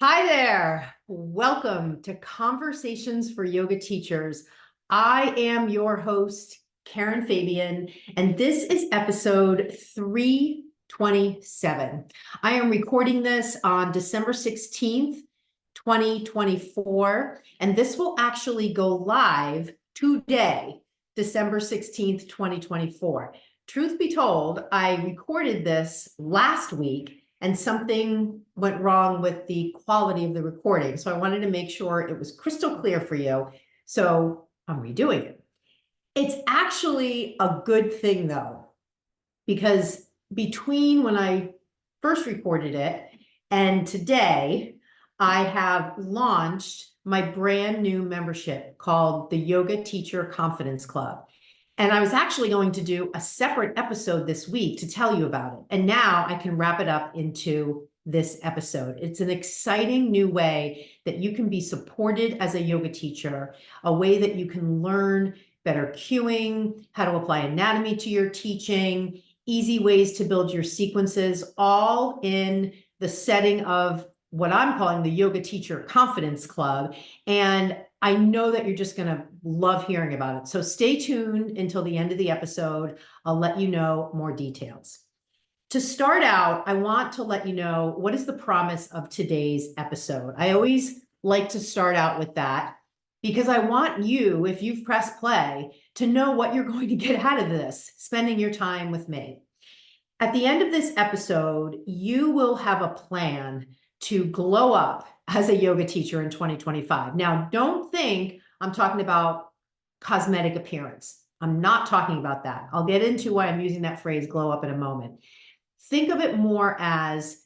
Hi there. Welcome to Conversations for Yoga Teachers. I am your host, Karen Fabian, and this is episode 327. I am recording this on December 16th, 2024, and this will actually go live today, December 16th, 2024. Truth be told, I recorded this last week and something went wrong with the quality of the recording. So I wanted to make sure it was crystal clear for you. So I'm redoing it. It's actually a good thing though, because between when I first recorded it and today, I have launched my brand new membership called the Yoga Teacher Confidence Club. And I was actually going to do a separate episode this week to tell you about it. And now I can wrap it up into this episode. It's an exciting new way that you can be supported as a yoga teacher, a way that you can learn better cueing, how to apply anatomy to your teaching, easy ways to build your sequences, all in the setting of what I'm calling the Yoga Teacher Confidence Club. And I know that you're just going to love hearing about it. So stay tuned until the end of the episode. I'll let you know more details. To start out, I want to let you know what is the promise of today's episode. I always like to start out with that because I want you, if you've pressed play, to know what you're going to get out of this, spending your time with me. At the end of this episode, you will have a plan to glow up as a yoga teacher in 2025. Now, don't think I'm talking about cosmetic appearance. I'm not talking about that. I'll get into why I'm using that phrase glow up in a moment. Think of it more as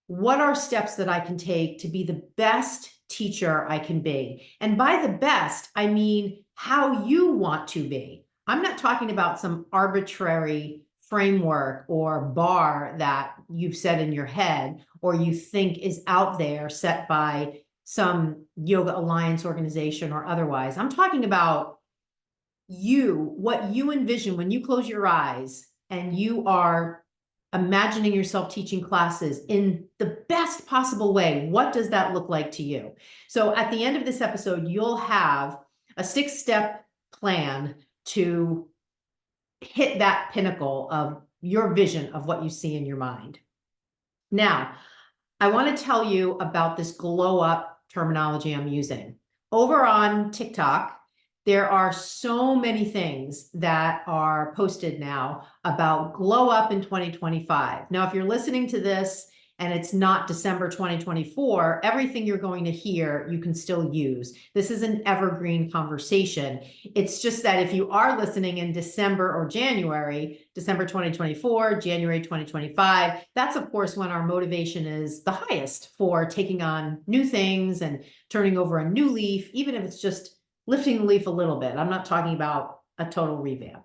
what are steps that I can take to be the best teacher I can be? And by the best, I mean how you want to be. I'm not talking about some arbitrary framework or bar that you've set in your head or you think is out there set by some yoga alliance organization or otherwise. I'm talking about you, what you envision when you close your eyes and you are imagining yourself teaching classes in the best possible way. What does that look like to you? So at the end of this episode, you'll have a 6-step plan to hit that pinnacle of your vision of what you see in your mind. Now, I want to tell you about this glow up terminology I'm using. Over on TikTok, there are so many things that are posted now about glow up in 2025. Now, if you're listening to this and it's not December 2024, everything you're going to hear, you can still use. This is an evergreen conversation. It's just that if you are listening in December or January, December 2024, January 2025, that's of course when our motivation is the highest for taking on new things and turning over a new leaf, even if it's just lifting the leaf a little bit. I'm not talking about a total revamp.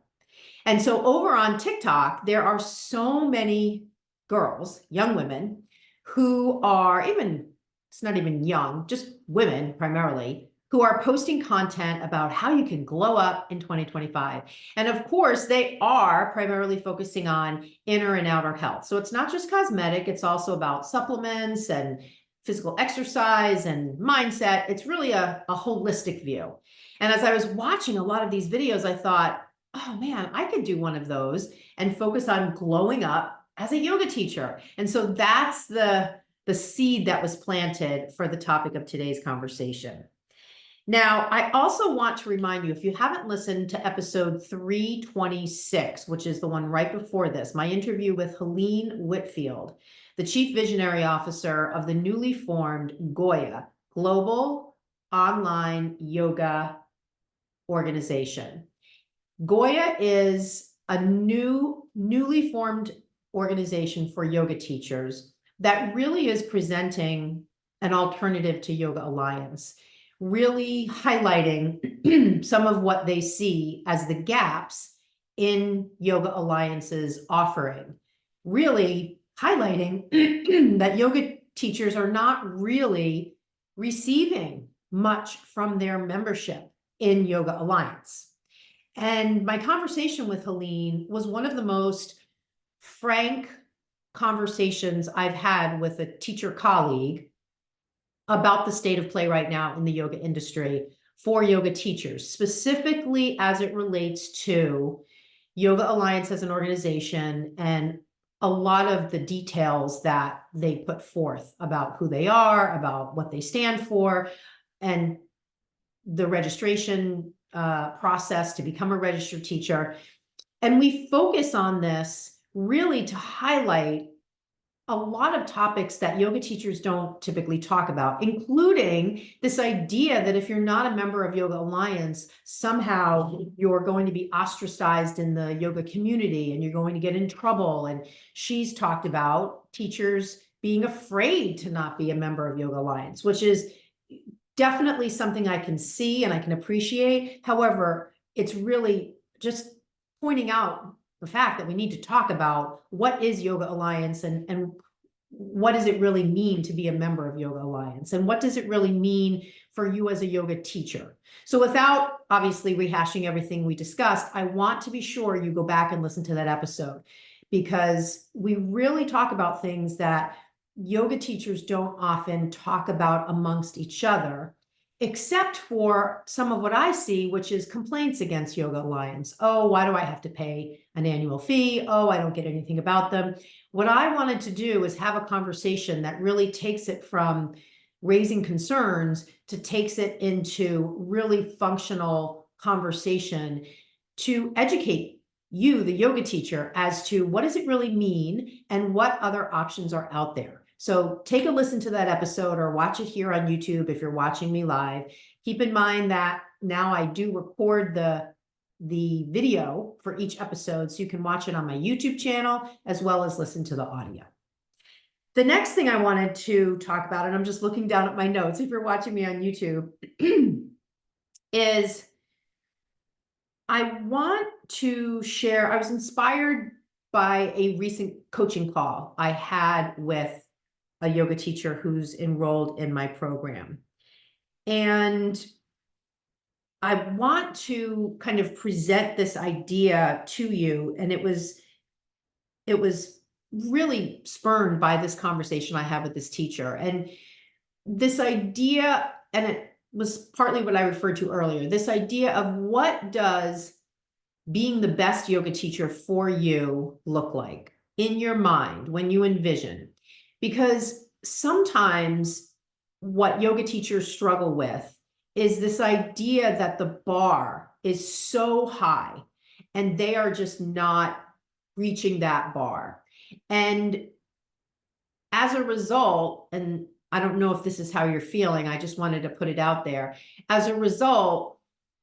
And so over on TikTok, there are so many girls, young women, who are it's not even young, just women primarily, who are posting content about how you can glow up in 2025. And of course, they are primarily focusing on inner and outer health. So it's not just cosmetic, it's also about supplements and physical exercise and mindset. It's really a holistic view. And as I was watching a lot of these videos, I thought, oh man, I could do one of those and focus on glowing up as a yoga teacher. And so that's the seed that was planted for the topic of today's conversation. Now, I also want to remind you, if you haven't listened to episode 326, which is the one right before this, my interview with Helene Whitfield, the Chief Visionary Officer of the newly formed GOYA, Global Online Yoga Organization. GOYA is a newly formed organization for yoga teachers that really is presenting an alternative to Yoga Alliance, really highlighting some of what they see as the gaps in Yoga Alliance's offering, really highlighting that yoga teachers are not really receiving much from their membership in Yoga Alliance. And my conversation with Helene was one of the most frank conversations I've had with a teacher colleague about the state of play right now in the yoga industry for yoga teachers, specifically as it relates to Yoga Alliance as an organization and a lot of the details that they put forth about who they are, about what they stand for, and the registration process to become a registered teacher. And we focus on this really to highlight a lot of topics that yoga teachers don't typically talk about, including this idea that if you're not a member of Yoga Alliance, somehow you're going to be ostracized in the yoga community and you're going to get in trouble. And she's talked about teachers being afraid to not be a member of Yoga Alliance, which is definitely something I can see and I can appreciate. However, it's really just pointing out the fact that we need to talk about what is Yoga Alliance and what does it really mean to be a member of Yoga Alliance, and what does it really mean for you as a yoga teacher. So without obviously rehashing everything we discussed, I want to be sure you go back and listen to that episode, because we really talk about things that yoga teachers don't often talk about amongst each other, except for some of what I see, which is complaints against Yoga Alliance. Oh, why do I have to pay an annual fee? Oh, I don't get anything about them. What I wanted to do is have a conversation that really takes it from raising concerns to takes it into really functional conversation to educate you, the yoga teacher, as to what does it really mean and what other options are out there. So take a listen to that episode or watch it here on YouTube if you're watching me live. Keep in mind that now I do record the video for each episode, so you can watch it on my YouTube channel as well as listen to the audio. The next thing I wanted to talk about, and I'm just looking down at my notes if you're watching me on YouTube, is I want to share, I was inspired by a recent coaching call I had with a yoga teacher who's enrolled in my program. And I want to kind of present this idea to you. And it was really spurred by this conversation I had with this teacher. And this idea, and it was partly what I referred to earlier, this idea of what does being the best yoga teacher for you look like in your mind when you envision. Because sometimes what yoga teachers struggle with is this idea that the bar is so high and they are just not reaching that bar. And as a result, and I don't know if this is how you're feeling, I just wanted to put it out there. As a result,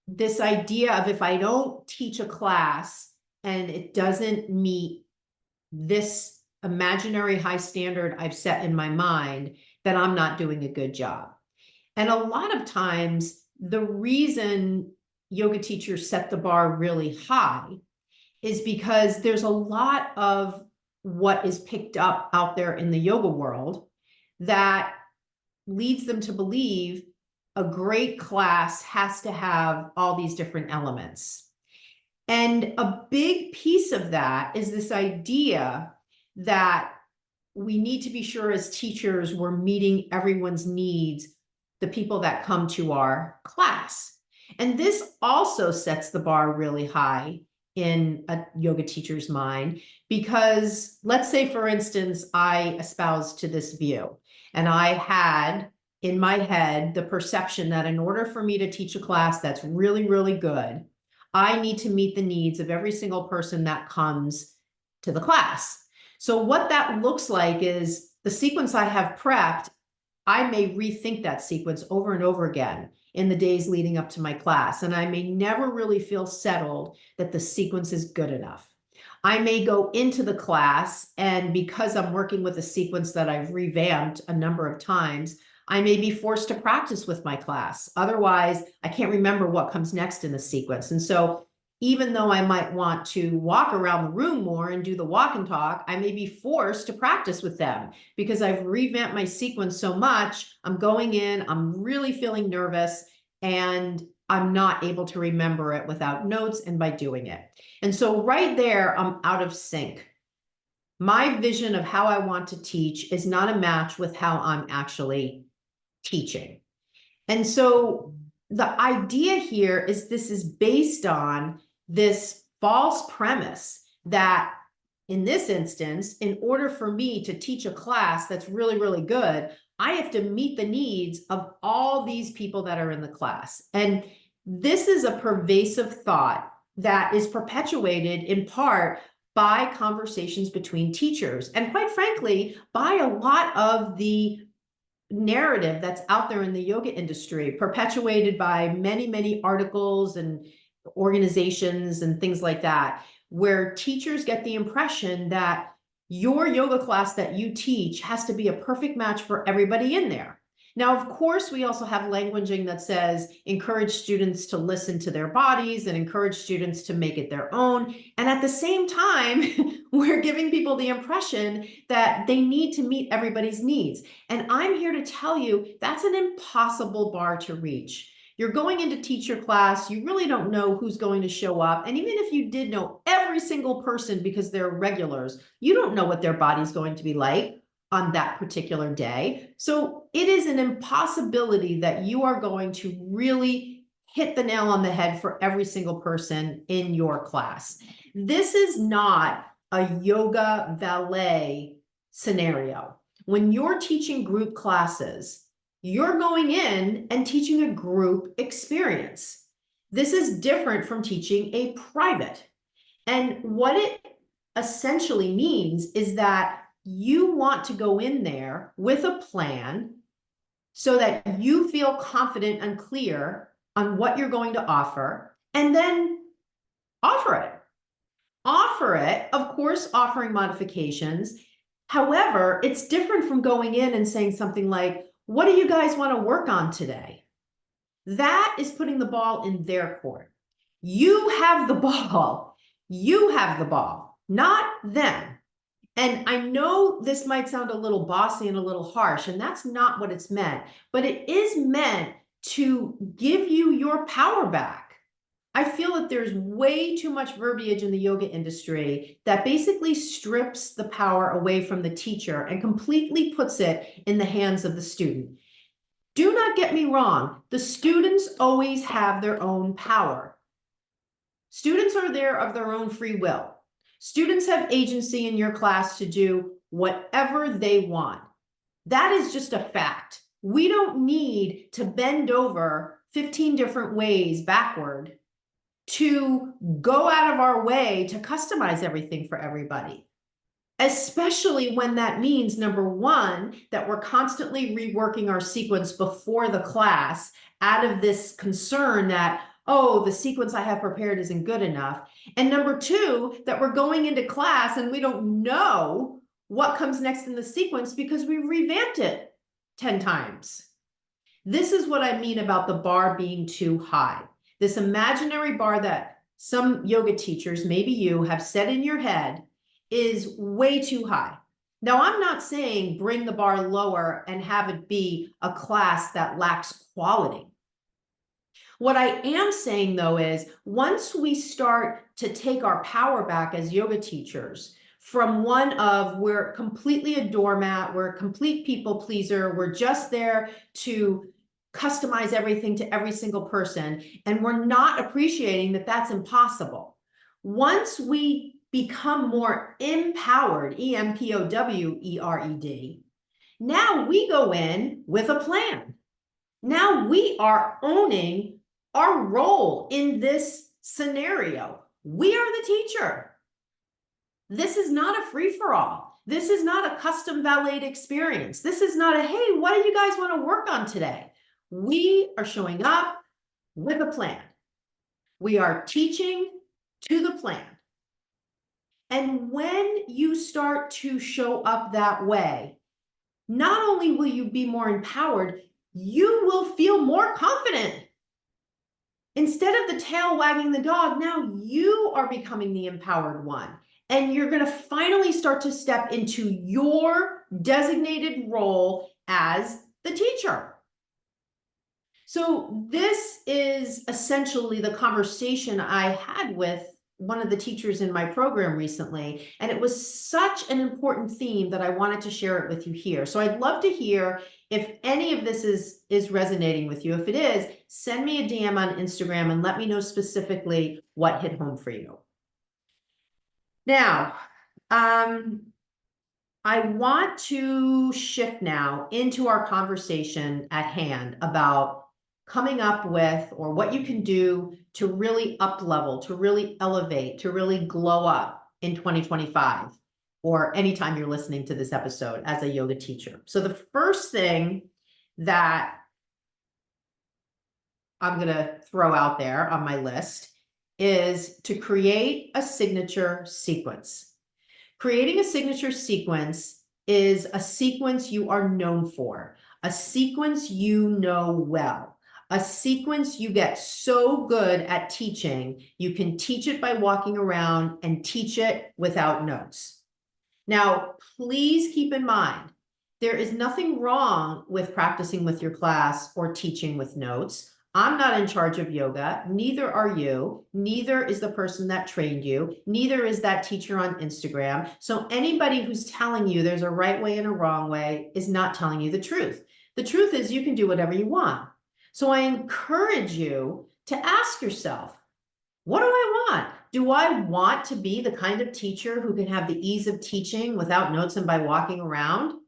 this idea of if I don't teach a class and it doesn't meet this imaginary high standard I've set in my mind, that I'm not doing a good job. And a lot of times, the reason yoga teachers set the bar really high is because there's a lot of what is picked up out there in the yoga world that leads them to believe a great class has to have all these different elements. And a big piece of that is this idea that we need to be sure as teachers we're meeting everyone's needs, the people that come to our class. And this also sets the bar really high in a yoga teacher's mind, because let's say, for instance, I espouse to this view and I had in my head the perception that in order for me to teach a class that's really, really good, I need to meet the needs of every single person that comes to the class. So what that looks like is the sequence I have prepped, I may rethink that sequence over and over again in the days leading up to my class. And I may never really feel settled that the sequence is good enough. I may go into the class, and because I'm working with a sequence that I've revamped a number of times, I may be forced to practice with my class. Otherwise, I can't remember what comes next in the sequence. And so even though I might want to walk around the room more and do the walk and talk, I may be forced to practice with them because I've revamped my sequence so much. I'm going in, I'm really feeling nervous, and I'm not able to remember it without notes and by doing it. And so right there, I'm out of sync. My vision of how I want to teach is not a match with how I'm actually teaching. And so the idea here is this is based on this false premise that in this instance, in order for me to teach a class that's really, really good, I have to meet the needs of all these people that are in the class. And this is a pervasive thought that is perpetuated in part by conversations between teachers, and quite frankly, by a lot of the narrative that's out there in the yoga industry, perpetuated by many, many articles and organizations and things like that, where teachers get the impression that your yoga class that you teach has to be a perfect match for everybody in there. Now, of course, we also have languaging that says encourage students to listen to their bodies and encourage students to make it their own. And at the same time, we're giving people the impression that they need to meet everybody's needs. And I'm here to tell you that's an impossible bar to reach. You're going in to teach your class, you really don't know who's going to show up. And even if you did know every single person because they're regulars, you don't know what their body's going to be like on that particular day. So it is an impossibility that you are going to really hit the nail on the head for every single person in your class. This is not a yoga valet scenario. When you're teaching group classes, you're going in and teaching a group experience. This is different from teaching a private. And what it essentially means is that you want to go in there with a plan so that you feel confident and clear on what you're going to offer, and then offer it. Offer it, of course, offering modifications. However, it's different from going in and saying something like, what do you guys want to work on today? That is putting the ball in their court. You have the ball. You have the ball, not them. And I know this might sound a little bossy and a little harsh, and that's not what it's meant, but it is meant to give you your power back. I feel that there's way too much verbiage in the yoga industry that basically strips the power away from the teacher and completely puts it in the hands of the student. Do not get me wrong, the students always have their own power. Students are there of their own free will. Students have agency in your class to do whatever they want. That is just a fact. We don't need to bend over 15 different ways backward to go out of our way to customize everything for everybody. Especially when that means, number one, that we're constantly reworking our sequence before the class out of this concern that, oh, the sequence I have prepared isn't good enough. And number two, that we're going into class and we don't know what comes next in the sequence because we revamped it 10 times. This is what I mean about the bar being too high. This imaginary bar that some yoga teachers, maybe you, have set in your head is way too high. Now, I'm not saying bring the bar lower and have it be a class that lacks quality. What I am saying, though, is once we start to take our power back as yoga teachers from one of we're completely a doormat, we're a complete people pleaser, we're just there to customize everything to every single person, and we're not appreciating that that's impossible. Once we become more empowered, EMPOWERED, now we go in with a plan. Now we are owning our role in this scenario. We are the teacher. This is not a free-for-all. This is not a custom valet experience. This is not a, hey, what do you guys want to work on today? We are showing up with a plan. We are teaching to the plan. And when you start to show up that way, not only will you be more empowered, you will feel more confident. Instead of the tail wagging the dog, now you are becoming the empowered one. And you're going to finally start to step into your designated role as the teacher. So this is essentially the conversation I had with one of the teachers in my program recently, and it was such an important theme that I wanted to share it with you here. So I'd love to hear If any of this is resonating with you, if it is, send me a DM on Instagram and let me know specifically what hit home for you. Now, I want to shift now into our conversation at hand about coming up with, or what you can do to really up level, to really elevate, to really glow up in 2025, or anytime you're listening to this episode as a yoga teacher. So the first thing that I'm going to throw out there on my list is to create a signature sequence. Creating a signature sequence is a sequence you are known for, a sequence you know well, a sequence you get so good at teaching, you can teach it by walking around and teach it without notes. Now, please keep in mind, there is nothing wrong with practicing with your class or teaching with notes. I'm not in charge of yoga, neither are you, neither is the person that trained you, neither is that teacher on Instagram. So anybody who's telling you there's a right way and a wrong way is not telling you the truth. The truth is you can do whatever you want. So I encourage you to ask yourself, what do I want? Do I want to be the kind of teacher who can have the ease of teaching without notes and by walking around?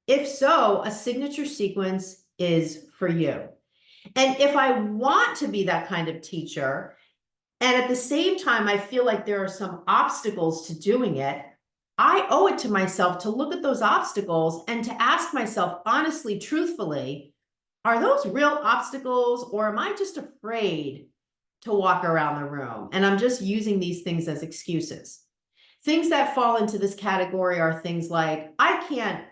If so, a signature sequence is for you. And if I want to be that kind of teacher, and at the same time, I feel like there are some obstacles to doing it, I owe it to myself to look at those obstacles and to ask myself, honestly, truthfully, are those real obstacles, or am I just afraid to walk around the room? And I'm just using these things as excuses. Things that fall into this category are things like, I can't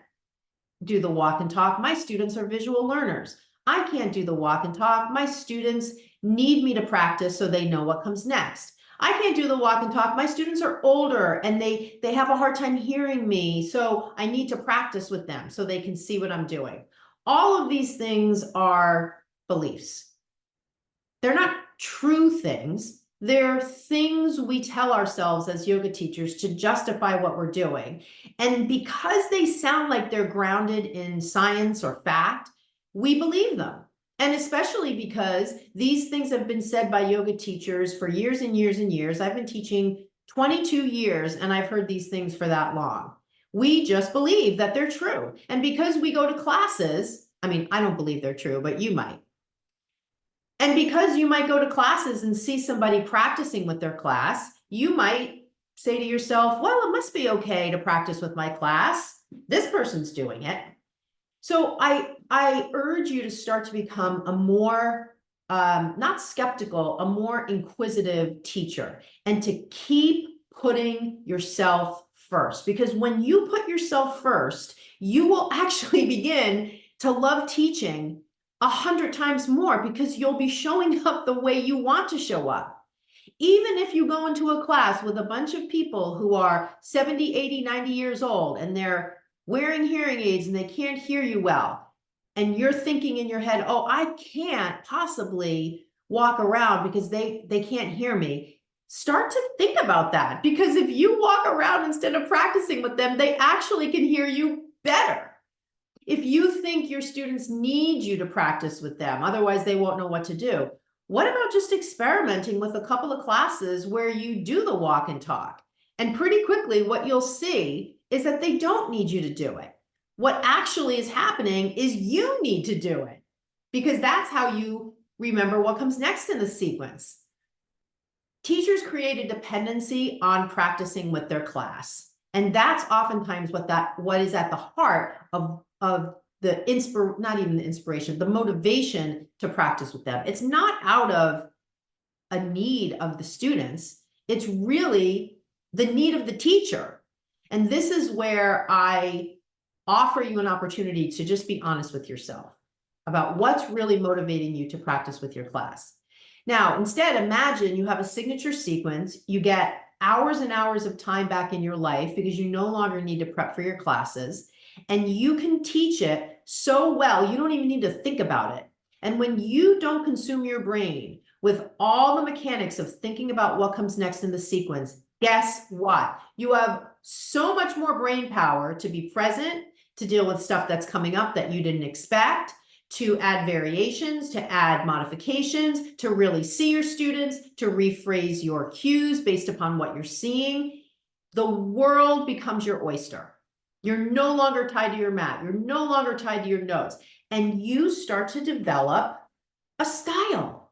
do the walk and talk. My students are visual learners. I can't do the walk and talk. My students need me to practice so they know what comes next. I can't do the walk and talk. My students are older and they have a hard time hearing me. So I need to practice with them so they can see what I'm doing. All of these things are beliefs. They're not true things. They're things we tell ourselves as yoga teachers to justify what we're doing. And because they sound like they're grounded in science or fact, we believe them. And especially because these things have been said by yoga teachers for years and years and years. I've been teaching 22 years and I've heard these things for that long. We just believe that they're true. And because we go to classes, I mean, I don't believe they're true, but you might. And because you might go to classes and see somebody practicing with their class, you might say to yourself, well, it must be okay to practice with my class. This person's doing it. So I urge you to start to become a more, not skeptical, a more inquisitive teacher, and to keep putting yourself first. Because when you put yourself first, you will actually begin to love teaching 100 times more, because you'll be showing up the way you want to show up. Even if you go into a class with a bunch of people who are 70, 80, 90 years old, and they're wearing hearing aids and they can't hear you well, and you're thinking in your head, oh, I can't possibly walk around because they can't hear me. Start to think about that, because if you walk around instead of practicing with them, they actually can hear you better. If you think your students need you to practice with them, otherwise they won't know what to do, what about just experimenting with a couple of classes where you do the walk and talk? And pretty quickly, what you'll see is that they don't need you to do it. What actually is happening is you need to do it, because that's how you remember what comes next in the sequence. Teachers create a dependency on practicing with their class. And that's oftentimes what is at the heart of the not even the inspiration, the motivation to practice with them. It's not out of a need of the students. It's really the need of the teacher. And this is where I offer you an opportunity to just be honest with yourself about what's really motivating you to practice with your class. Now, instead, imagine you have a signature sequence. You get hours and hours of time back in your life because you no longer need to prep for your classes, and you can teach it so well, you don't even need to think about it. And when you don't consume your brain with all the mechanics of thinking about what comes next in the sequence, guess what? You have so much more brain power to be present, to deal with stuff that's coming up that you didn't expect, to add variations, to add modifications, to really see your students, to rephrase your cues based upon what you're seeing. The world becomes your oyster. You're no longer tied to your mat. You're no longer tied to your notes. And you start to develop a style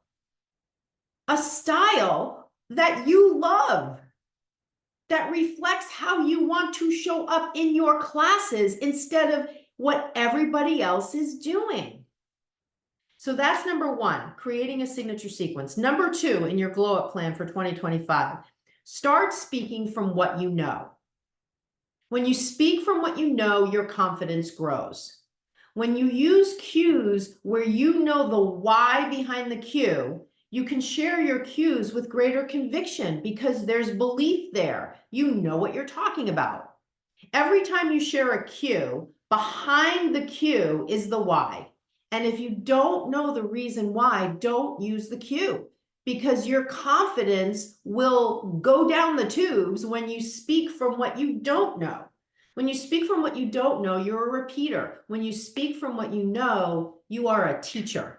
that you love, that reflects how you want to show up in your classes instead of what everybody else is doing. So that's number one, creating a signature sequence. Number two, in your glow up plan for 2025, start speaking from what you know. When you speak from what you know, your confidence grows. When you use cues where you know the why behind the cue, you can share your cues with greater conviction because there's belief there. You know what you're talking about. Every time you share a cue, behind the cue is the why. And if you don't know the reason why, don't use the cue, because your confidence will go down the tubes when you speak from what you don't know. When you speak from what you don't know, you're a repeater. When you speak from what you know, you are a teacher.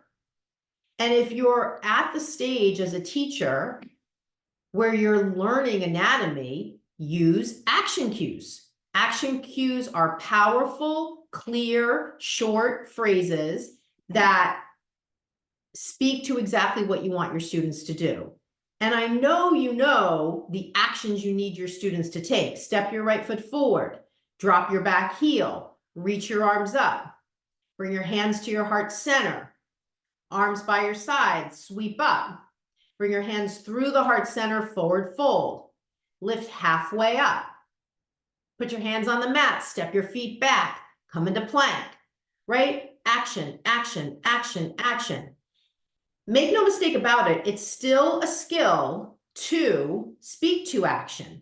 And if you're at the stage as a teacher where you're learning anatomy, use action cues. Action cues are powerful, clear, short phrases that speak to exactly what you want your students to do. And I know you know the actions you need your students to take. Step your right foot forward, drop your back heel, reach your arms up, bring your hands to your heart center, arms by your sides, sweep up, bring your hands through the heart center, forward fold, lift halfway up, put your hands on the mat, step your feet back, come into plank, right? Action, action, action, action. Make no mistake about it, it's still a skill to speak to action.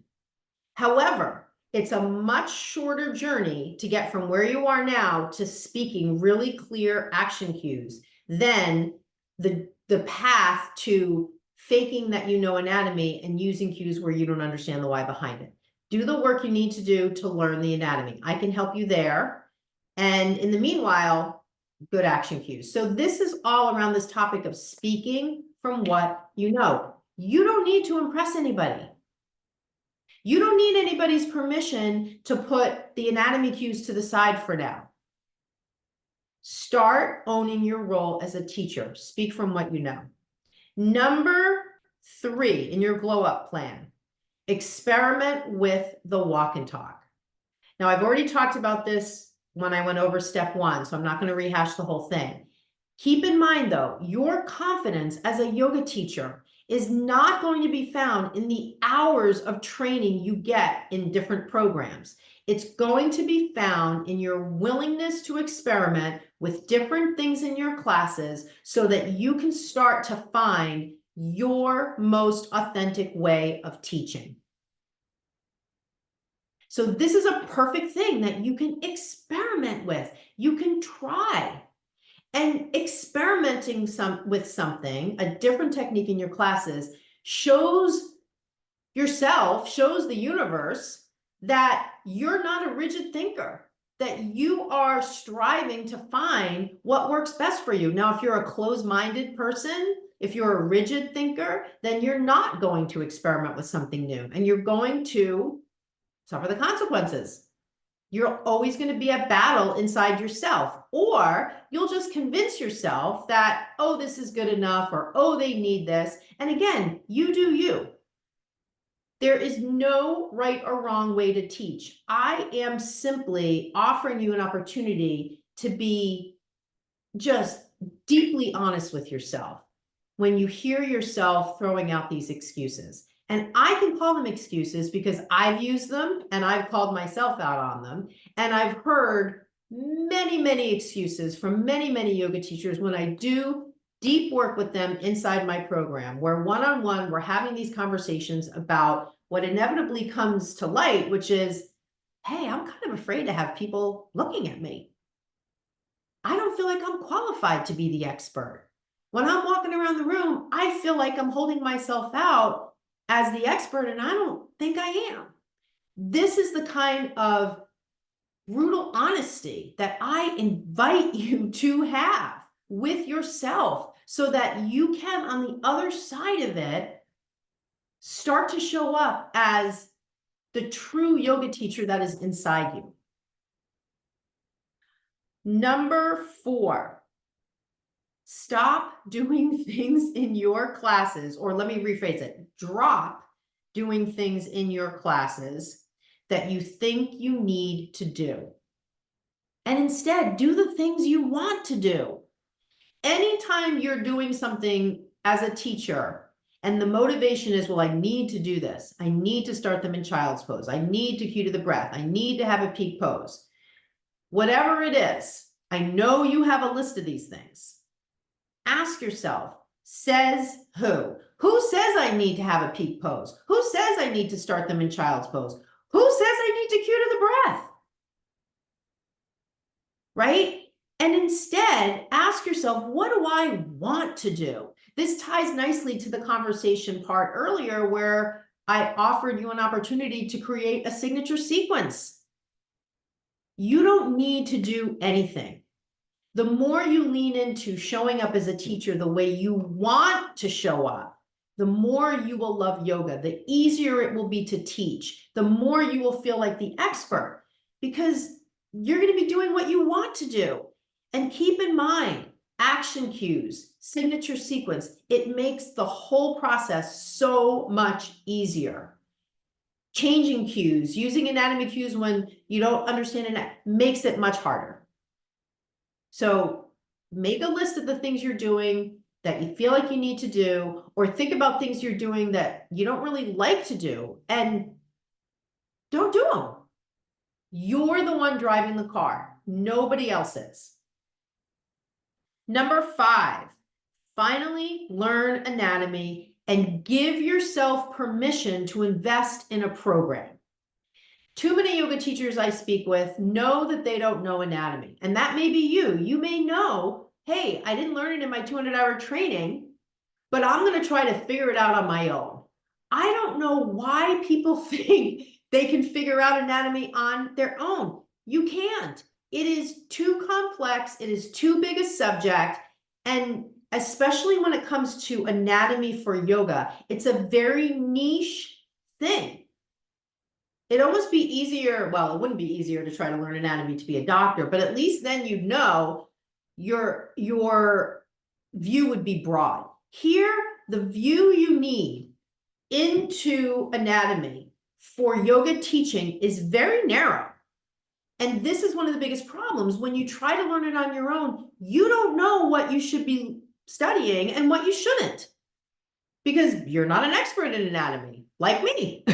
However, it's a much shorter journey to get from where you are now to speaking really clear action cues than the path to faking that you know anatomy and using cues where you don't understand the why behind it. Do the work you need to do to learn the anatomy. I can help you there. And in the meanwhile, good action cues. So this is all around this topic of speaking from what you know. You don't need to impress anybody. You don't need anybody's permission to put the anatomy cues to the side for now. Start owning your role as a teacher. Speak from what you know. Number 3 in your glow up plan, experiment with the walk and talk. Now, I've already talked about this when I went over step 1, so I'm not going to rehash the whole thing. Keep in mind, though, your confidence as a yoga teacher is not going to be found in the hours of training you get in different programs. It's going to be found in your willingness to experiment with different things in your classes so that you can start to find your most authentic way of teaching. So this is a perfect thing that you can experiment with. You can try. And experimenting with something, a different technique in your classes, shows yourself, shows the universe that you're not a rigid thinker, that you are striving to find what works best for you. Now, if you're a closed-minded person, if you're a rigid thinker, then you're not going to experiment with something new, and you're going to suffer the consequences. You're always going to be at battle inside yourself, or you'll just convince yourself that, oh, this is good enough, or, oh, they need this. And again, you do you. There is no right or wrong way to teach. I am simply offering you an opportunity to be just deeply honest with yourself when you hear yourself throwing out these excuses. And I can call them excuses because I've used them and I've called myself out on them. And I've heard many, many excuses from many, many yoga teachers when I do deep work with them inside my program, where one-on-one, we're having these conversations about what inevitably comes to light, which is, hey, I'm kind of afraid to have people looking at me. I don't feel like I'm qualified to be the expert. When I'm walking around the room, I feel like I'm holding myself out as the expert, and I don't think I am. This is the kind of brutal honesty that I invite you to have with yourself so that you can, on the other side of it, start to show up as the true yoga teacher that is inside you. Number 4, stop doing things in your classes, or let me rephrase it, drop doing things in your classes that you think you need to do. And instead, do the things you want to do. Anytime you're doing something as a teacher and the motivation is, well, I need to do this. I need to start them in child's pose. I need to cue to the breath. I need to have a peak pose. Whatever it is, I know you have a list of these things. Ask yourself, says who? Who says I need to have a peak pose? Who says I need to start them in child's pose? Who says I need to cue to the breath? Right? And instead, ask yourself, what do I want to do? This ties nicely to the conversation part earlier where I offered you an opportunity to create a signature sequence. You don't need to do anything. The more you lean into showing up as a teacher the way you want to show up, the more you will love yoga, the easier it will be to teach, the more you will feel like the expert, because you're going to be doing what you want to do. And keep in mind, action cues, signature sequence, it makes the whole process so much easier. Changing cues, using anatomy cues when you don't understand it, makes it much harder. So make a list of the things you're doing that you feel like you need to do, or think about things you're doing that you don't really like to do, and don't do them. You're the one driving the car. Nobody else is. Number 5, finally learn anatomy and give yourself permission to invest in a program. Too many yoga teachers I speak with know that they don't know anatomy, and that may be you. You may know, hey, I didn't learn it in my 200-hour training, but I'm going to try to figure it out on my own. I don't know why people think they can figure out anatomy on their own. You can't. It is too complex. It is too big a subject. And especially when it comes to anatomy for yoga, it's a very niche thing. It'd almost be easier, well, it wouldn't be easier to try to learn anatomy to be a doctor, but at least then you'd know your view would be broad. Here, the view you need into anatomy for yoga teaching is very narrow. And this is one of the biggest problems. When you try to learn it on your own, you don't know what you should be studying and what you shouldn't, because you're not an expert in anatomy, like me.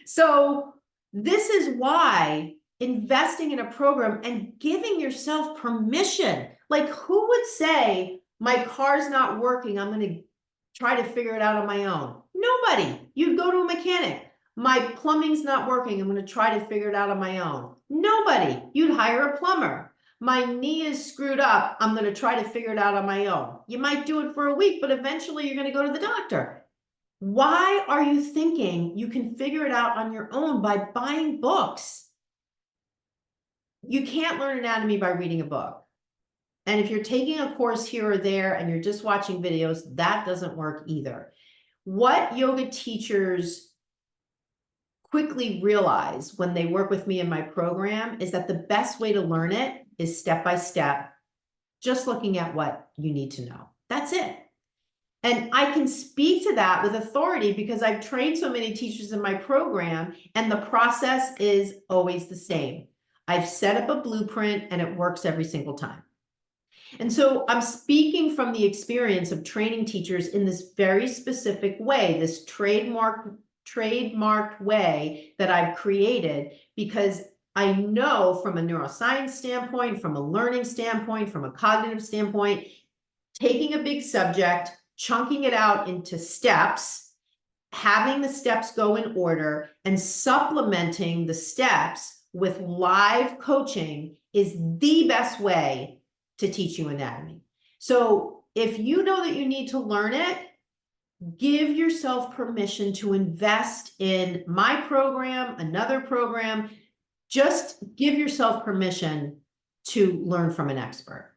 So this is why investing in a program and giving yourself permission, like who would say, my car's not working, I'm going to try to figure it out on my own? Nobody. You'd go to a mechanic. My plumbing's not working, I'm going to try to figure it out on my own. Nobody. You'd hire a plumber. My knee is screwed up, I'm going to try to figure it out on my own. You might do it for a week, but eventually you're going to go to the doctor. Why are you thinking you can figure it out on your own by buying books? You can't learn anatomy by reading a book. And if you're taking a course here or there and you're just watching videos, that doesn't work either. What yoga teachers quickly realize when they work with me in my program is that the best way to learn it is step by step, just looking at what you need to know. That's it. And I can speak to that with authority because I've trained so many teachers in my program, and the process is always the same. I've set up a blueprint and it works every single time. And so I'm speaking from the experience of training teachers in this very specific way, this trademarked way that I've created, because I know from a neuroscience standpoint, from a learning standpoint, from a cognitive standpoint, taking a big subject, chunking it out into steps, having the steps go in order, and supplementing the steps with live coaching is the best way to teach you anatomy. So if you know that you need to learn it, give yourself permission to invest in my program, another program. Just give yourself permission to learn from an expert.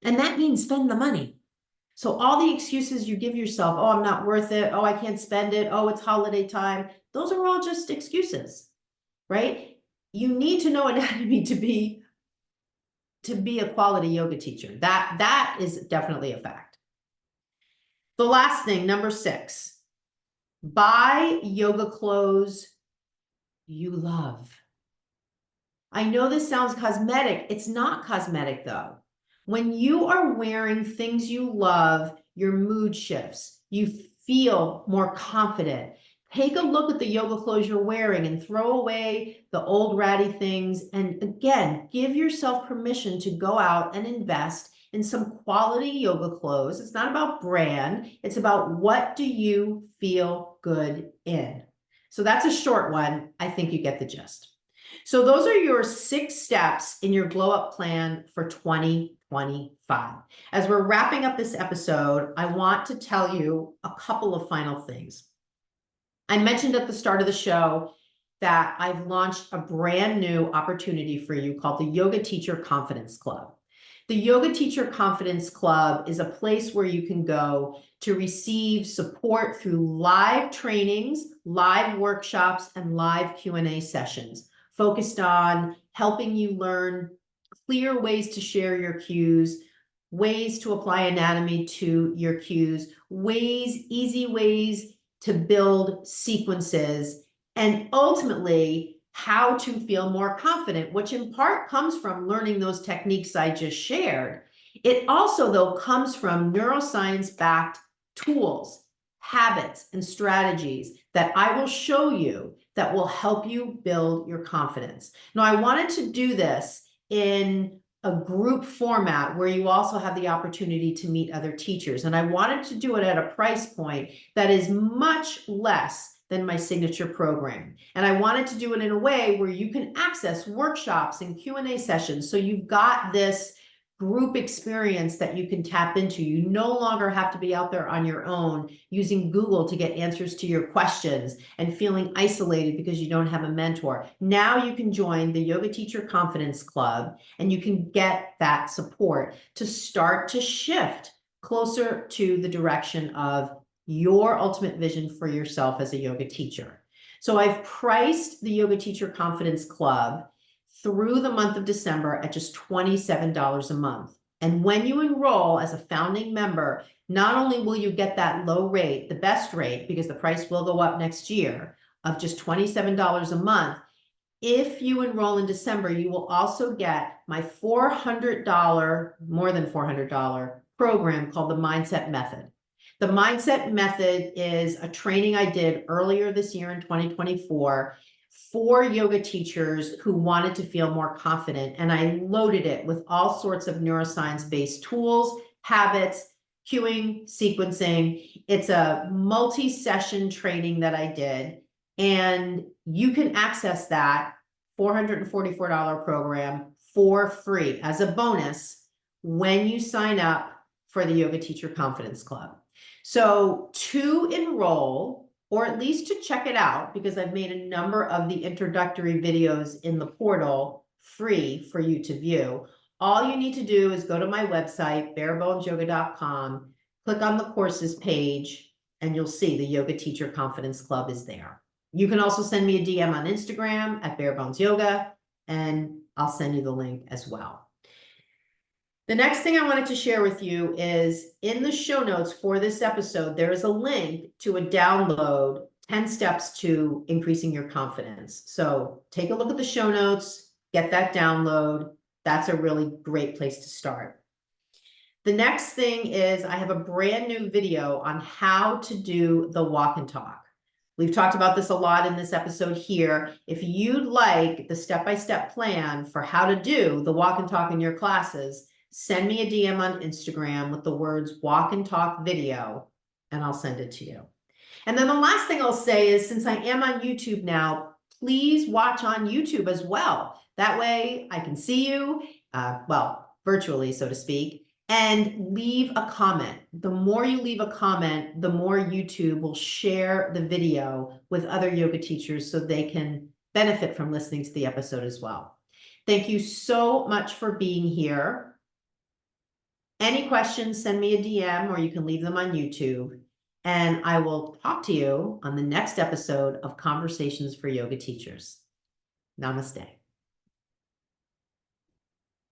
And that means spend the money. So all the excuses you give yourself, oh, I'm not worth it. Oh, I can't spend it. Oh, it's holiday time. Those are all just excuses, right? You need to know anatomy to be a quality yoga teacher. That is definitely a fact. The last thing, number 6, buy yoga clothes you love. I know this sounds cosmetic. It's not cosmetic though. When you are wearing things you love, your mood shifts. You feel more confident. Take a look at the yoga clothes you're wearing and throw away the old ratty things. And again, give yourself permission to go out and invest in some quality yoga clothes. It's not about brand. It's about what do you feel good in. So that's a short one. I think you get the gist. So those are your 6 steps in your glow up plan for 2025. As we're wrapping up this episode, I want to tell you a couple of final things. I mentioned at the start of the show that I've launched a brand new opportunity for you called the Yoga Teacher Confidence Club. The Yoga Teacher Confidence Club is a place where you can go to receive support through live trainings, live workshops, and live Q&A sessions focused on helping you learn clear ways to share your cues, ways to apply anatomy to your cues, easy ways to build sequences, and ultimately how to feel more confident, which in part comes from learning those techniques I just shared. It also, though, comes from neuroscience-backed tools, habits, and strategies that I will show you that will help you build your confidence. Now, I wanted to do this in a group format where you also have the opportunity to meet other teachers. And I wanted to do it at a price point that is much less than my signature program. And I wanted to do it in a way where you can access workshops and Q&A sessions. So you've got this group experience that you can tap into. You no longer have to be out there on your own using Google to get answers to your questions and feeling isolated because you don't have a mentor. Now you can join the Yoga Teacher Confidence Club and you can get that support to start to shift closer to the direction of your ultimate vision for yourself as a yoga teacher. So I've priced the Yoga Teacher Confidence Club through the month of December at just $27 a month. And when you enroll as a founding member, not only will you get that low rate, the best rate, because the price will go up next year, of just $27 a month, if you enroll in December, you will also get my $400, more than $400 program called the Mindset Method. The Mindset Method is a training I did earlier this year in 2024 for yoga teachers who wanted to feel more confident. And I loaded it with all sorts of neuroscience-based tools, habits, cueing, sequencing. It's a multi-session training that I did. And you can access that $444 program for free as a bonus when you sign up for the Yoga Teacher Confidence Club. So to enroll, or at least to check it out, because I've made a number of the introductory videos in the portal free for you to view, all you need to do is go to my website, barebonesyoga.com, click on the courses page, and you'll see the Yoga Teacher Confidence Club is there. You can also send me a DM on Instagram at barebonesyoga, and I'll send you the link as well. The next thing I wanted to share with you is in the show notes for this episode, there is a link to a download, 10 steps to increasing your confidence. So take a look at the show notes, get that download. That's a really great place to start. The next thing is I have a brand new video on how to do the walk and talk. We've talked about this a lot in this episode here. If you'd like the step-by-step plan for how to do the walk and talk in your classes, send me a DM on Instagram with the words walk and talk video, and I'll send it to you. And then the last thing I'll say is, since I am on YouTube now, please watch on YouTube as well. That way I can see you, well, virtually, so to speak, and leave a comment. The more you leave a comment, the more YouTube will share the video with other yoga teachers so they can benefit from listening to the episode as well. Thank you so much for being here. Any questions, send me a DM or you can leave them on YouTube. And I will talk to you on the next episode of Conversations for Yoga Teachers. Namaste.